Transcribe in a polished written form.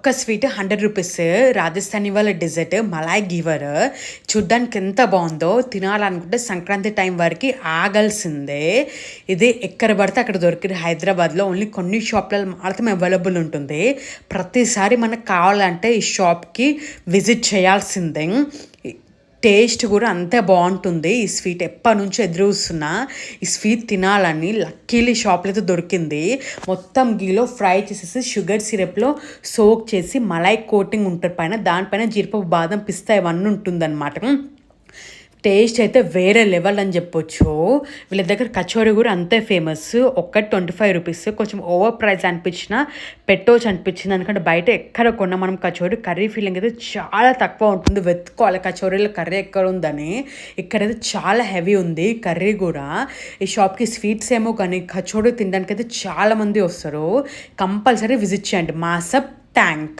ఒక sweet 100 rupees. Rajasthani వాళ్ళ dessert Malay giver. చూడ్డానికి ఎంత బాగుందో, తినాలనుకుంటే సంక్రాంతి టైం వరకు ఆగాల్సిందే. ఇది ఎక్కడ పడితే అక్కడ దొరికింది. హైదరాబాద్లో ఓన్లీ కొన్ని షాప్లలో మాత్రమే అవైలబుల్ ఉంటుంది. ప్రతిసారి మనకు కావాలంటే ఈ షాప్కి విజిట్ చేయాల్సిందే. టేస్ట్ కూడా అంతే బాగుంటుంది. ఈ స్వీట్ ఎప్పటి నుంచో ఎదురు చూస్తున్నా ఈ స్వీట్ తినాలని. లక్కీలీ షాప్లో అయితే దొరికింది. మొత్తం గీలో ఫ్రై చేసేసి షుగర్ సిరప్లో సోక్ చేసి మలై కోటింగ్ ఉంటుంది పైన, దానిపైన జీడిపప్పు, బాదం, పిస్తా ఇవన్నీ ఉంటుందన్నమాట. టేస్ట్ అయితే వేరే లెవెల్ అని చెప్పొచ్చు. వీళ్ళ దగ్గర కచోరీ కూడా అంతే ఫేమస్. ఒక్కటి 25 రూపీస్. కొంచెం ఓవర్ ప్రైస్ అనిపించినా పెట్టవచ్చు అనిపించింది. ఎందుకంటే బయట ఎక్కడ కొన్నా మనం కచోరీ, కర్రీ ఫీలింగ్ అయితే చాలా తక్కువ ఉంటుంది. వెతుక్కోవాలి కచోరీలో కర్రీ ఎక్కడ ఉందని. ఇక్కడైతే చాలా హెవీ ఉంది కర్రీ కూడా. ఈ షాప్కి స్వీట్స్ ఏమో కానీ కచోరీ తినడానికి అయితే చాలామంది వస్తారు. కంపల్సరీ విజిట్ చేయండి. మాసప్ ట్యాంక్.